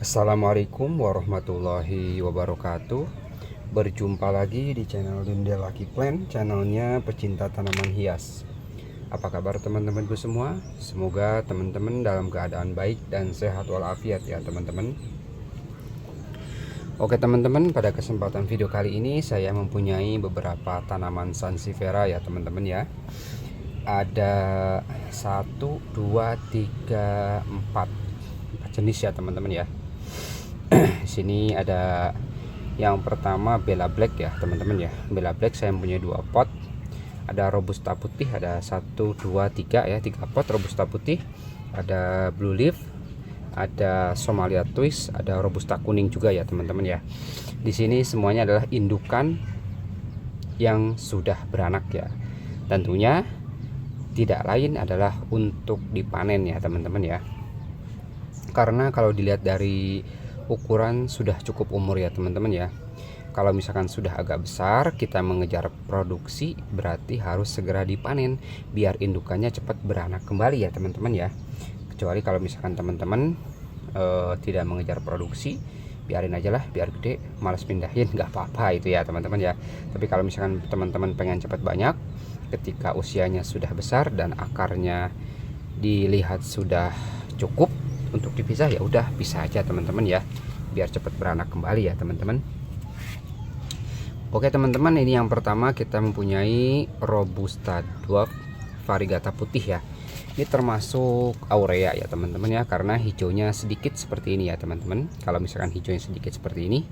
Assalamualaikum warahmatullahi wabarakatuh. Berjumpa lagi di channel Dende Lucky Plant, channelnya pecinta tanaman hias. Apa kabar teman-temanku semua? Semoga teman-teman dalam keadaan baik dan sehat walafiat ya teman-teman. Oke teman-teman, pada kesempatan video kali ini saya mempunyai beberapa tanaman sansevieria ya teman-teman ya. Ada 1, 2, 3, 4 jenis ya teman-teman ya. Di sini ada yang pertama Bella Black ya teman-teman ya. Bella Black saya mempunyai 2 pot. Ada Robusta putih, ada 1, 2, 3 ya, 3 pot Robusta putih. Ada Blue Leaf, ada Somalia Twist, ada Robusta kuning juga ya teman-teman ya. Di sini semuanya adalah indukan yang sudah beranak ya. Tentunya tidak lain adalah untuk dipanen ya teman-teman ya. Karena kalau dilihat dari ukuran sudah cukup umur ya teman-teman ya. Kalau misalkan sudah agak besar, kita mengejar produksi, berarti harus segera dipanen biar indukannya cepat beranak kembali ya teman-teman ya. Kecuali kalau misalkan teman-teman tidak mengejar produksi, biarin aja lah, biar gede, malas pindahin, nggak apa-apa itu ya teman-teman ya. Tapi kalau misalkan teman-teman pengen cepat banyak, ketika usianya sudah besar dan akarnya dilihat sudah cukup untuk dipisah, ya udah pisah aja teman-teman ya, biar cepat beranak kembali ya teman-teman. Oke teman-teman, ini yang pertama kita mempunyai Robusta Dwarf Variegata putih ya. Ini termasuk aurea ya teman-teman ya, karena hijaunya sedikit seperti ini ya teman-teman. Kalau misalkan hijaunya sedikit seperti ini,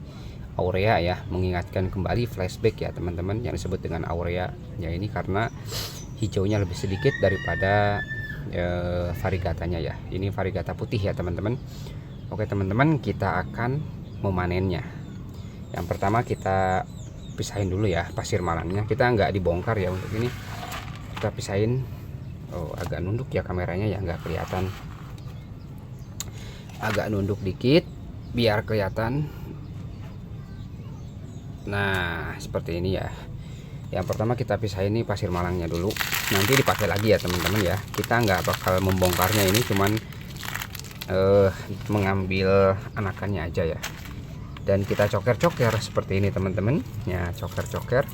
aurea ya, mengingatkan kembali flashback ya teman-teman, yang disebut dengan aurea ya. Ini karena hijaunya lebih sedikit daripada variegatanya ya. Ini variegata putih ya teman-teman. Oke teman-teman, kita akan memanennya. Yang pertama kita pisahin dulu ya pasir malangnya. Kita nggak dibongkar ya untuk ini, kita pisahin. Oh, agak nunduk ya kameranya ya, nggak kelihatan. Agak nunduk dikit biar kelihatan. Nah seperti ini ya. Yang pertama kita pisahin ini pasir malangnya dulu, nanti dipakai lagi ya teman-teman ya. Kita nggak bakal membongkarnya, ini cuman mengambil anakannya aja ya. Dan kita coker-coker seperti ini teman-teman ya, coker-coker,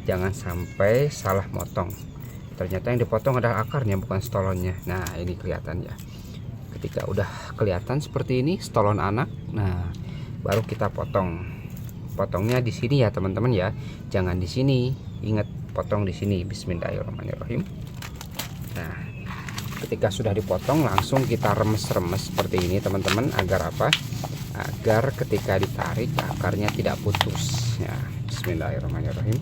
jangan sampai salah motong. Ternyata yang dipotong adalah akarnya, bukan stolonnya. Nah ini kelihatan ya. Ketika udah kelihatan seperti ini stolon anak, nah baru kita potong. Potongnya di sini ya teman-teman ya, jangan di sini. Ingat, potong di sini. Bismillahirrahmanirrahim. Nah ketika sudah dipotong langsung kita remes-remes seperti ini teman-teman. Agar apa? Agar ketika ditarik akarnya tidak putus ya. Bismillahirrahmanirrahim.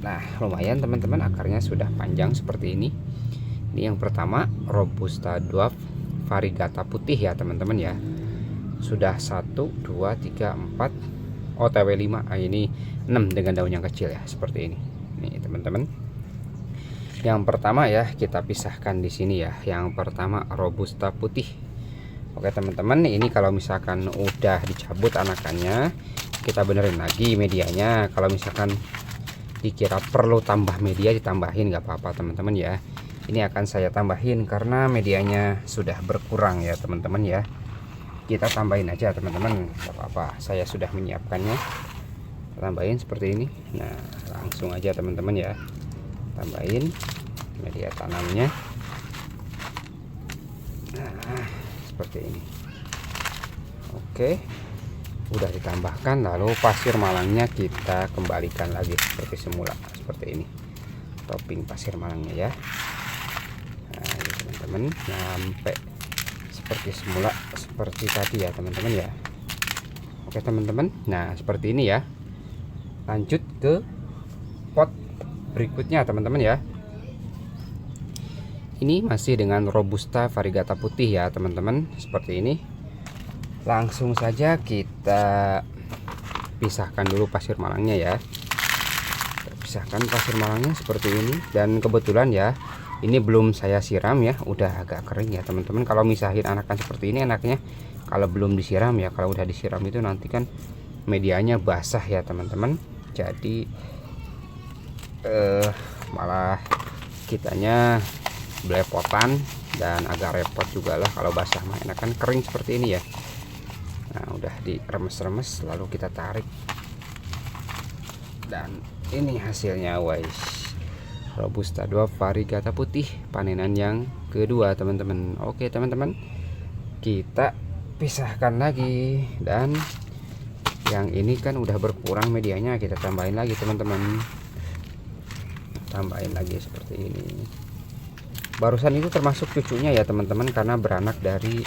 Nah lumayan teman-teman, akarnya sudah panjang seperti ini. Ini yang pertama Robusta Dwarf Variegata putih ya teman-teman ya. Sudah 1, 2, 3, 4 OTW 5. Ini 6 dengan daun yang kecil ya, seperti ini. Nih teman-teman. Yang pertama ya kita pisahkan di sini ya. Yang pertama Robusta putih. Oke teman-teman, ini kalau misalkan udah dicabut anakannya, kita benerin lagi medianya. Kalau misalkan dikira perlu tambah media, ditambahin, nggak apa-apa teman-teman ya. Ini akan saya tambahin karena medianya sudah berkurang ya teman-teman ya. Kita tambahin aja teman-teman, nggak apa-apa, saya sudah menyiapkannya. Tambahin seperti ini. Nah langsung aja teman-teman ya, tambahin media tanamnya. Nah seperti ini. Oke, udah ditambahkan, lalu pasir malangnya kita kembalikan lagi seperti semula, seperti ini. Topping pasir malangnya ya. Nah ini teman-teman, sampai seperti semula, seperti tadi ya teman-teman ya. Oke teman-teman, nah seperti ini ya. Lanjut ke pot berikutnya teman-teman ya. Ini masih dengan Robusta Variegata putih ya teman-teman, seperti ini. Langsung saja kita pisahkan dulu pasir malangnya ya. Kita pisahkan pasir malangnya seperti ini. Dan kebetulan ya, ini belum saya siram ya, udah agak kering ya teman-teman. Kalau misahin anakan seperti ini enaknya kalau belum disiram ya. Kalau udah disiram itu nanti kan medianya basah ya teman-teman. Jadi malah kitanya belepotan dan agak repot juga lah kalau basah mah, enakan kering seperti ini ya. Nah udah diremes-remes lalu kita tarik, dan ini hasilnya guys, Robusta 2 Variegata putih panenan yang kedua teman-teman. Oke teman-teman, kita pisahkan lagi, dan yang ini kan udah berkurang medianya, kita tambahin lagi teman-teman, tambahin lagi seperti ini. Barusan itu termasuk cucunya ya teman-teman, karena beranak dari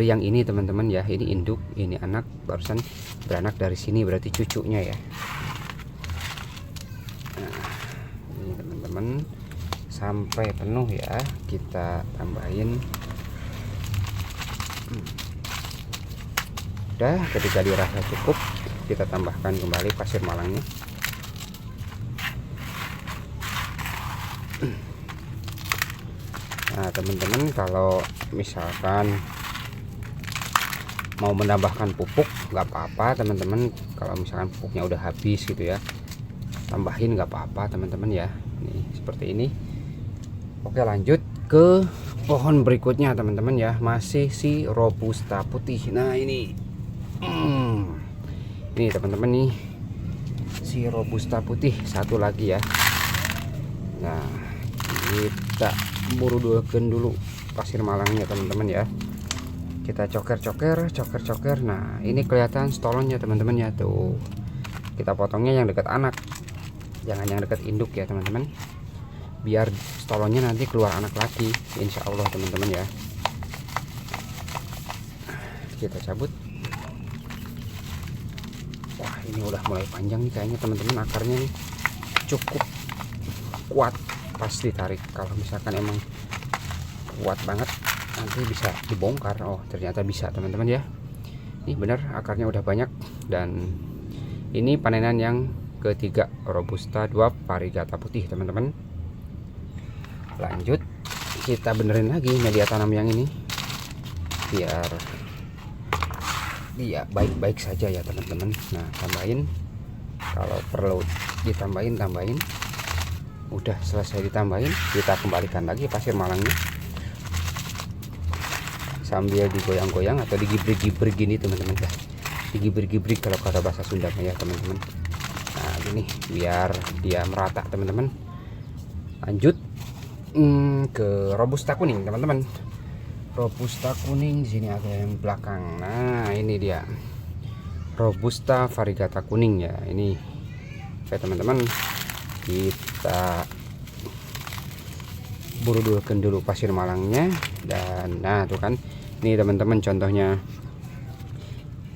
yang ini teman-teman ya. Ini induk, ini anak, barusan beranak dari sini, berarti cucunya ya. Nah ini teman-teman sampai penuh ya, kita tambahin. Udah, ketika dirasa cukup kita tambahkan kembali pasir malangnya. Nah teman-teman, kalau misalkan mau menambahkan pupuk nggak apa-apa teman-teman, kalau misalkan pupuknya udah habis gitu ya, tambahin nggak apa-apa teman-teman ya. Nih seperti ini. Oke, lanjut ke pohon berikutnya teman-teman ya, masih si Robusta putih. Nah ini ini teman-teman nih, si Robusta putih satu lagi ya. Nah kita burudukan dulu pasir malangnya teman-teman ya, kita coker. Nah ini kelihatan stolonnya teman-teman ya, tuh kita potongnya yang dekat anak, jangan yang dekat induk ya teman-teman, biar stolonnya nanti keluar anak lagi insya Allah teman-teman ya. Kita cabut. Wah ini udah mulai panjang nih kayaknya teman-teman, akarnya nih cukup kuat pas ditarik. Kalau misalkan emang kuat banget nanti bisa dibongkar. Oh ternyata bisa teman-teman ya, ini benar akarnya udah banyak. Dan ini panenan yang ketiga, Robusta 2 Variegata putih teman-teman. Lanjut kita benerin lagi media tanam yang ini biar dia baik-baik saja ya teman-teman. Nah tambahin, kalau perlu ditambahin tambahin. Udah selesai ditambahin, kita kembalikan lagi pasir malangnya sambil digoyang-goyang atau digibrik-gibrik gini teman-teman ya, digibrik-gibrik kalau kata bahasa Sunda ya teman-teman. Nah gini biar dia merata teman-teman. Lanjut ke Robusta kuning teman-teman. Robusta kuning di sini ada yang belakang. Nah ini dia Robusta Variegata kuning ya. Ini oke teman-teman, kita burudulkan dulu pasir malangnya. Dan nah tuh kan, ini teman-teman contohnya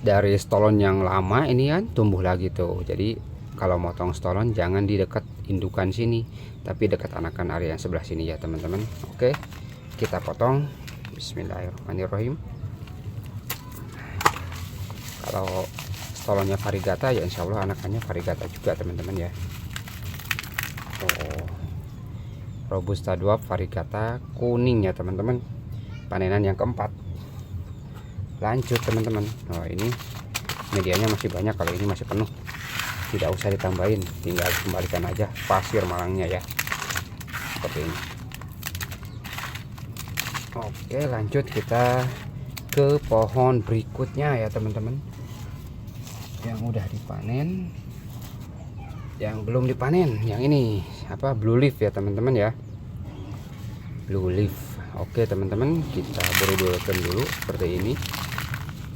dari stolon yang lama ini kan tumbuh lagi tuh. Jadi kalau motong stolon jangan di dekat indukan sini, tapi dekat anakan area yang sebelah sini ya teman-teman. Oke, kita potong. Bismillahirrahmanirrahim. Kalau stolonnya Variegata ya insya Allah anakannya Variegata juga teman-teman ya. Oh, Robusta 2 Variegata kuning ya teman-teman, panenan yang keempat. Lanjut teman-teman. Oh ini medianya masih banyak, kalau ini masih penuh tidak usah ditambahin, tinggal kembalikan aja pasir malangnya ya, seperti ini. Oke lanjut kita ke pohon berikutnya ya teman-teman, yang udah dipanen, yang belum dipanen yang ini apa, blue leaf ya teman-teman ya, blue leaf. Oke teman-teman, kita burudulkan dulu seperti ini,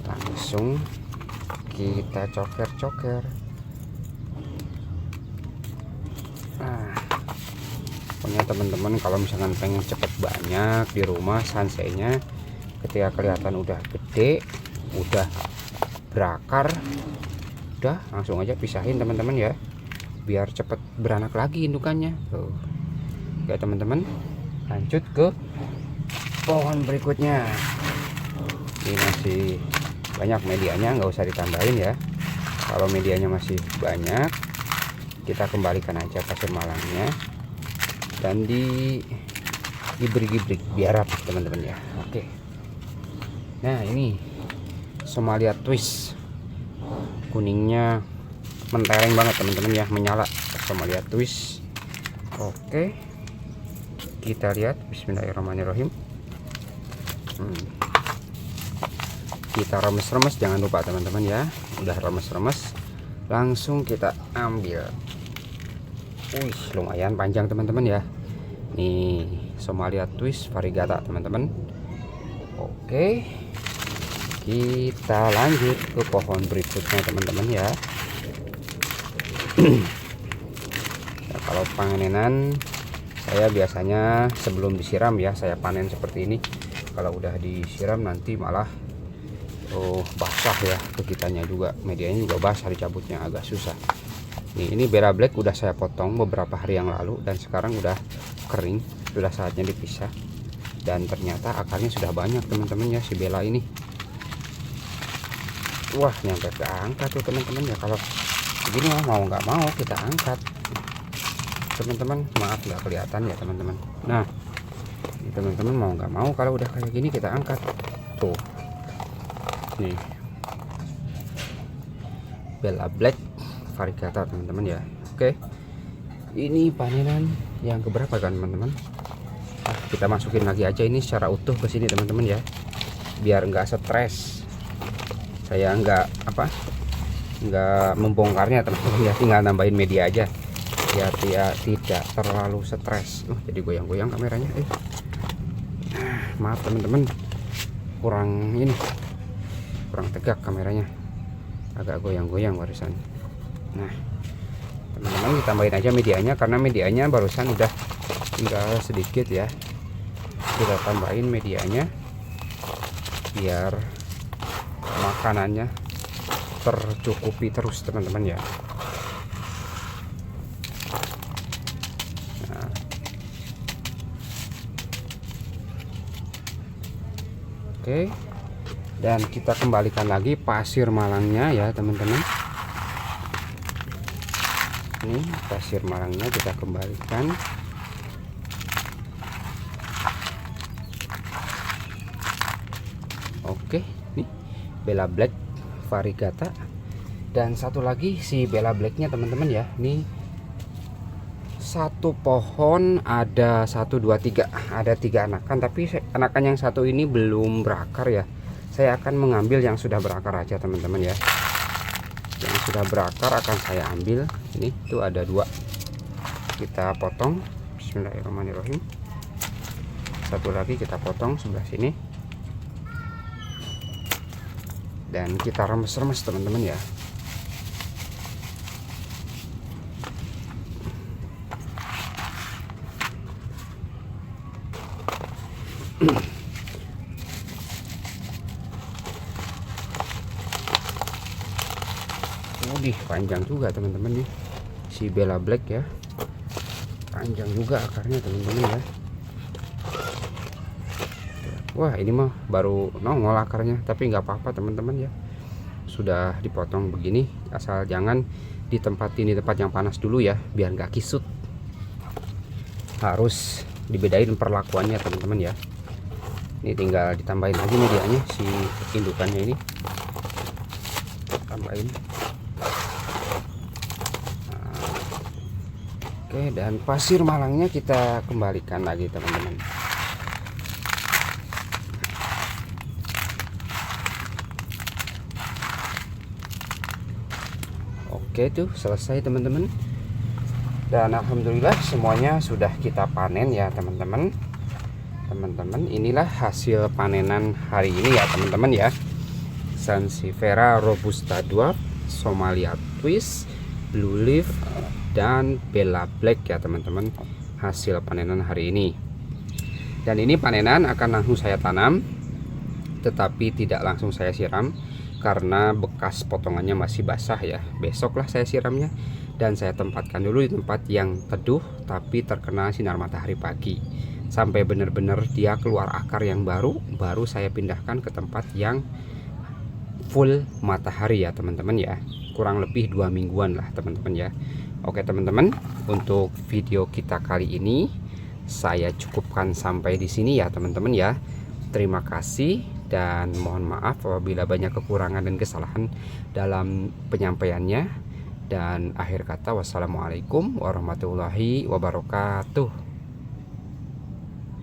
langsung kita coker. Nah pokoknya teman-teman kalau misalkan pengen cepet banyak di rumah sansainya, ketika kelihatan udah gede, udah berakar, udah langsung aja pisahin teman-teman ya, biar cepet beranak lagi indukannya tuh. Oke teman-teman, lanjut ke pohon berikutnya. Ini masih banyak medianya, nggak usah ditambahin ya. Kalau medianya masih banyak, kita kembalikan aja pasir malangnya dan diberi-gibrik biar rapi teman-teman ya. Oke, nah ini Somalia Twist, kuningnya mentereng banget teman-teman ya, menyala Somalia Twist. Oke, kita lihat. Bismillahirrahmanirrahim. Kita remes-remes, jangan lupa teman-teman ya. Udah remes-remes, langsung kita ambil. Wih, lumayan panjang teman-teman ya. Nih, Somalia Twist Variegata teman-teman. Oke, kita lanjut ke pohon berikutnya teman-teman ya. Nah, kalau panenan saya biasanya sebelum disiram ya, saya panen seperti ini. Kalau udah disiram nanti malah basah ya, kegiatannya juga, medianya juga basah, dicabutnya agak susah. Ini Bella Black udah saya potong beberapa hari yang lalu dan sekarang udah kering, sudah saatnya dipisah. Dan ternyata akarnya sudah banyak teman-teman ya si Bella ini. Wah, nyampe ke angkat tuh teman-teman ya. Kalau begini mau nggak mau kita angkat teman-teman. Maaf nggak kelihatan ya teman-teman. Nah, teman-teman mau nggak mau kalau udah kayak gini kita angkat tuh. Nih, Bella Black Variegata teman-teman ya. Oke, ini panenan yang keberapa kan teman-teman? Kita masukin lagi aja ini secara utuh ke sini teman-teman ya, biar nggak stres. Saya nggak membongkarnya teman-teman ya, tinggal nambahin media aja ya, tidak terlalu stres. Jadi goyang-goyang kameranya. Maaf teman-teman, kurang tegak kameranya, agak goyang-goyang barusan. Nah teman-teman, ditambahin aja medianya karena medianya barusan udah tinggal sedikit ya. Kita tambahin medianya biar makanannya tercukupi terus teman-teman ya. Nah, oke, dan kita kembalikan lagi pasir malangnya ya teman-teman. Ini pasir malangnya kita kembalikan. Oke, nih Bella Black Variegata. Dan satu lagi si Bella Blacknya teman-teman ya. Nih, satu pohon ada 1, 2, 3, ada 3 anakan, tapi anakan yang satu ini belum berakar ya. Saya akan mengambil yang sudah berakar aja teman-teman ya. Yang sudah berakar akan saya ambil. Ini tuh ada 2, kita potong. Bismillahirrahmanirrahim. Satu lagi kita potong sebelah sini, dan kita remes-remes teman-teman ya. Panjang juga teman-teman nih si Bella Black ya, panjang juga akarnya teman-teman ya. Wah, ini mah baru nongol akarnya, tapi nggak apa-apa teman-teman ya, sudah dipotong begini. Asal jangan ditempatin di tempat yang panas dulu ya, biar nggak kisut. Harus dibedain perlakuannya teman-teman ya. Ini tinggal ditambahin lagi medianya si indukannya ini, tambahin. Oke, dan pasir malangnya kita kembalikan lagi teman-teman. Oke, tuh selesai teman-teman. Dan alhamdulillah semuanya sudah kita panen ya teman-teman. Teman-teman, inilah hasil panenan hari ini ya teman-teman ya. Sansevieria Robusta Dwarf, Somalia Twist, Blue Leaf, dan Bella Black ya teman-teman, hasil panenan hari ini. Dan ini panenan akan langsung saya tanam, tetapi tidak langsung saya siram karena bekas potongannya masih basah ya. Besoklah saya siramnya, dan saya tempatkan dulu di tempat yang teduh tapi terkena sinar matahari pagi sampai benar-benar dia keluar akar yang baru saya pindahkan ke tempat yang full matahari ya teman-teman ya. Kurang lebih 2 mingguan lah teman-teman ya. Oke teman-teman, untuk video kita kali ini saya cukupkan sampai di sini ya teman-teman ya. Terima kasih dan mohon maaf apabila banyak kekurangan dan kesalahan dalam penyampaiannya. Dan akhir kata, wassalamualaikum warahmatullahi wabarakatuh.